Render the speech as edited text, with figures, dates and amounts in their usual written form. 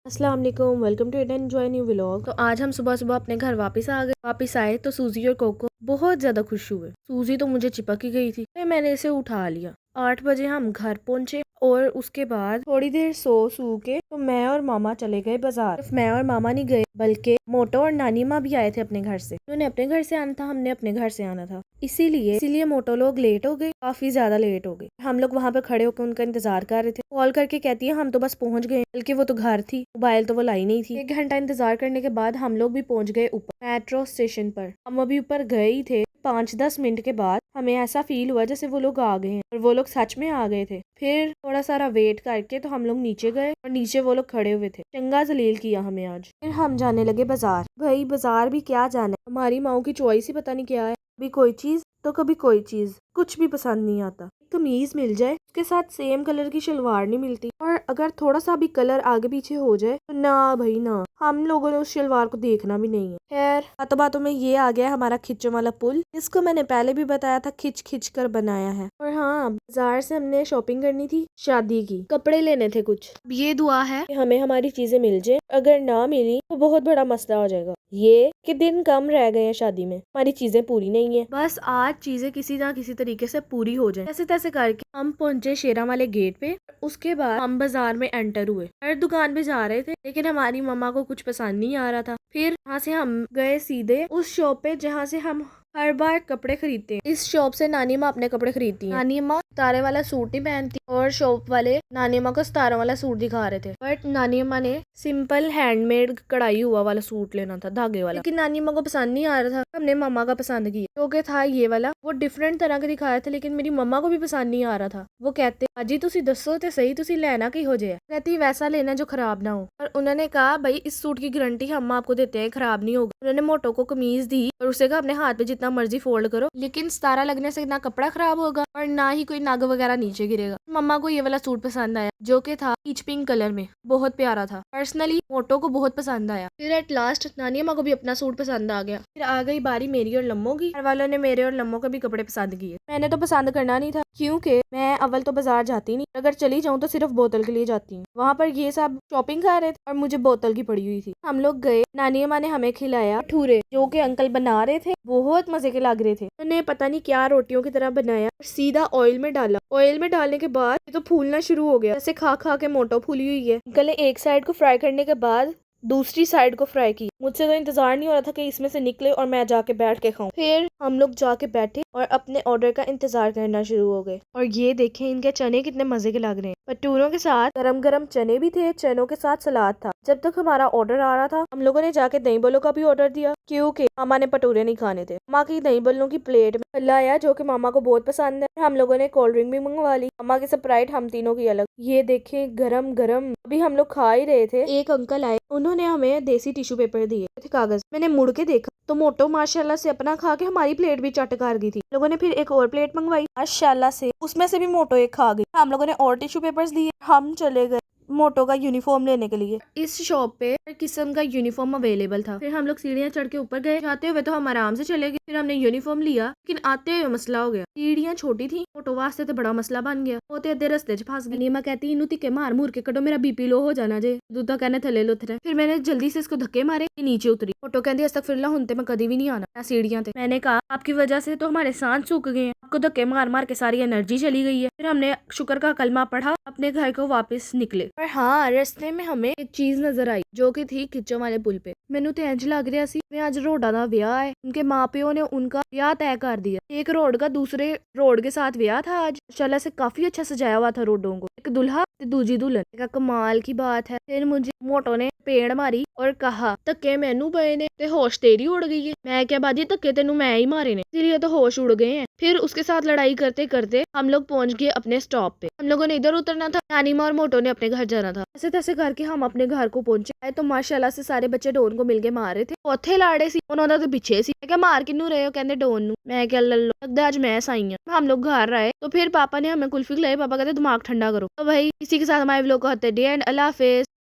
अस्सलाम वालेकुम, welcome to and enjoy new vlog. तो आज हम सुबह सुबह अपने घर वापस आए तो सूजी और कोको बहुत ज्यादा खुश हुए। सूजी तो मुझे चिपक ही गई थी, फिर मैंने इसे उठा लिया। 8 बजे हम घर पहुंचे और उसके बाद थोड़ी देर सो के तो मैं और मामा चले गए बाजार। सिर्फ मैं और मामा नहीं गए बल्कि मोटो और नानी माँ भी आए थे अपने घर से। उन्होंने अपने घर से आना था, हमने अपने घर से आना था, इसीलिए मोटो लोग लेट हो गए, काफी ज्यादा लेट हो गए। हम लोग वहाँ पे खड़े होकर उनका इंतजार कर रहे थे। कॉल करके कहती है हम तो बस पहुंच गए, बल्कि वो तो घर थी, मोबाइल तो वो लाई नहीं थी। 1 घंटा इंतजार करने के बाद हम लोग भी पहुंच गए ऊपर मेट्रो स्टेशन पर। हम अभी ऊपर गए ही थे, 5-10 मिनट के बाद हमें ऐसा फील हुआ जैसे वो लोग आ गए हैं, और वो लोग सच में आ गए थे। फिर थोड़ा सारा वेट करके तो हम लोग नीचे गए और नीचे वो लोग खड़े हुए थे। चंगा जलील किया हमें आज। फिर हम जाने लगे बाजार। भाई बाजार भी क्या जाना है, हमारी माओ की चॉइस ही पता नहीं क्या है। कभी कोई चीज तो कभी कोई चीज, कुछ भी पसंद नहीं आता। कमीज मिल जाए उसके साथ सेम कलर की शलवार नहीं मिलती, और अगर थोड़ा सा भी कलर आगे पीछे हो जाए तो ना भाई ना, हम लोगों ने उस शलवार को देखना भी नहीं है। खैर बातों बातों में ये आ गया हमारा खिच्चों वाला पुल, इसको मैंने पहले भी बताया था, खिंच खिंच कर बनाया है। और हाँ, बाजार से हमने शॉपिंग करनी थी, शादी की कपड़े लेने थे कुछ। अब ये दुआ है कि हमें हमारी चीजें मिल जाए, अगर ना मिली तो बहुत बड़ा मसला हो जाएगा। ये कि दिन कम रह गए हैं शादी में, हमारी चीजें पूरी नहीं है। बस आज चीजें किसी ना किसी तरीके से पूरी हो जाए। ऐसे तैसे करके हम पहुंचे शेरा वाले गेट पे। उसके बाद हम बाजार में एंटर हुए। हर दुकान पे जा रहे थे, लेकिन हमारी मम्मा को कुछ पसंद नहीं आ रहा था। फिर वहाँ से हम गए सीधे उस शॉप पे जहाँ से हम हर बार कपड़े खरीदते हैं। इस शॉप से नानी माँ अपने कपड़े खरीदती है। नानी माँ सितारे वाला सूट नहीं पहनती, और शॉप वाले नानी माँ को सितारों वाला सूट दिखा रहे थे, बट नानी माँ ने सिंपल हैंडमेड कढ़ाई हुआ वाला सूट लेना था, धागे वाला। लेकिन नानी माँ को पसंद नहीं आ रहा था, हमने मम्मा का पसंद किया, जो कि था ये वाला। वो डिफरेंट तरह के दिखाए थे, लेकिन मेरी मम्मा को भी पसंद नहीं आ रहा था। वो कहते अजी तुसी दसो ते सही, तुसी लेना की हो जाए। कहती वैसा लेना जो खराब ना हो। और उन्होंने कहा भाई इस सूट की गारंटी हम आपको देते हैं, खराब नहीं होगा। उन्होंने मोटो को कमीज दी और उसे कहा अपने हाथ पे जितना मर्जी फोल्ड करो, लेकिन सितारा लगने से ना कपड़ा खराब होगा और ना ही कोई नग वगैरह नीचे गिरेगा। मम्मा को ये वाला सूट पसंद आया, जो कि था पीच पिंक कलर में, बहुत प्यारा था। पर्सनली मोटो को बहुत पसंद आया। फिर एट लास्ट नानी अम्मा को भी अपना सूट पसंद आ गया। फिर आ गई बारी मेरी और लम्बो की। घर वालों ने मेरे और लम्बो के भी कपड़े पसंद किए। मैंने तो पसंद करना नहीं था, क्योंकि मैं अव्वल तो बाजार जाती नहीं, अगर चली जाऊँ तो सिर्फ बोतल के लिए जाती हूँ। वहाँ पर ये सब शॉपिंग कर रहे थे और मुझे बोतल की पड़ी हुई थी। हम लोग गए, नानी अम्मा ने हमें खिलाया भटूरे, जो कि अंकल बना रहे थे, बहुत मजे के लग रहे थे। उन्होंने पता नहीं क्या रोटियों की तरह बनाया और सीधा ऑयल में डाला। ऑयल में डालने के बाद ये तो फूलना शुरू हो गया, जैसे खा खा के मोटो फूली हुई है। अंकल ने एक साइड को फ्राई करने के बाद दूसरी साइड को फ्राई की। मुझसे तो इंतजार नहीं हो रहा था कि इसमें से निकले और मैं जाके बैठ के खाऊं। फिर हम लोग जाके बैठे और अपने ऑर्डर का इंतजार करना शुरू हो गए। और ये देखें इनके चने कितने मजे के लग रहे हैं। भटूरों के साथ गरम गरम चने भी थे, चनों के साथ सलाद था। जब तक हमारा ऑर्डर आ रहा था, हम लोगों ने जाके दही बल्लों का भी ऑर्डर दिया, क्योंकि मामा ने भटूरे नहीं खाने थे। मामा की दही बल्लों की प्लेट में फल्ला आया, जो कि मामा को बहुत पसंद है। हम लोगों ने कोल्ड ड्रिंक भी मंगवा ली, मामा की स्प्राइट, हम तीनों की अलग। ये देखे गरम गरम, अभी हम लोग खा ही रहे थे, एक अंकल आए, उन्होंने हमें देसी टिश्यू पेपर दिए थे, कागज। मैंने मुड़ के देखा तो मोटो माशाल्लाह से अपना खा के हमारी प्लेट भी चट कर गई थी। लोगों ने फिर एक और प्लेट मंगवाई, माशाल्लाह से उसमें से भी मोटो एक खा गई। हम लोगों ने और टिश्यू पेपर्स दिए, हम चले गए मोटो का यूनिफॉर्म लेने के लिए। इस शॉप पे हर किस्म का यूनिफॉर्म अवेलेबल था। फिर हम लोग सीढ़ियाँ चढ़ के ऊपर गए। जाते हुए तो हम आराम से चले गए, फिर हमने यूनिफॉर्म लिया, लेकिन आते हुए मसला हो गया। सीढ़ियाँ छोटी थी, मोटो वास्ते तो बड़ा मसला बन गया। होते अद्धे रस्ते च फंस गई। नीमा कहती इनू तिके मार मूर के कटो, मेरा बीपी लो हो जाना जे। दूधा कहने थले लुथरे। फिर मैंने जल्दी से इसको धक्के मारे, नीचे उतरी। मोटो कहती अस्तगफिरुल्लाह, हुन ते मैं कभी भी नहीं आना सीढ़ियाँ थे। मैंने कहा आपकी वजह से तो हमारे सांस सूख गए हैं, आपको धक्के मार मार के सारी एनर्जी चली गई है। फिर हमने शुक्र का कलमा पढ़ा, अपने घर को वापस निकले। पर हाँ, रास्ते में हमें एक चीज नजर आई, जो कि थी खिच्चों वाले पुल पे। मैनू तो इंज लग रहा सी मैं आज रोडा दा ब्याह है। उनके माँ प्यो ने उनका ब्याह तय कर दिया। एक रोड का दूसरे रोड के साथ ब्याह था आज। माशाल्लाह से काफी अच्छा सजाया हुआ था रोडों को, एक दुल्हा दूजी दुल्हन। एक कमाल की बात है। फिर मुझे मोटो ने पेड़ मारी और कहा धक्के मैनू पे ने ते होश तेरी उड़ गई है। मैं क्या बाजी, धक्के तेनू मैं ही मारे ने, इसीलिए तो होश उड़ गए हैं। फिर उसके साथ लड़ाई करते करते हम लोग पहुंच गए अपने स्टॉप पे। हम लोगों ने इधर उतरना था, नानी माँ और मोटो ने अपने घर जाना था। ऐसे तैसे करके हम अपने घर को पहुंचे तो माशाल्लाह से सारे बच्चे डोन को मिलके मार रहे थे। चौथे लाड़े सी उन्होंने तो पीछे सी। मैं क्या मार किन्नू रहे हो, कहते डोन नू। मैं क्या लल्लो, लगता आज मैं साई हूं। हम लोग घर आए तो फिर पापा ने हमें कुल्फी खिलाई। पापा कहते दिमाग ठंडा करो। तो भाई इसी के साथ हमारे व्लॉग को होते एंड अल्लाह हाफिज।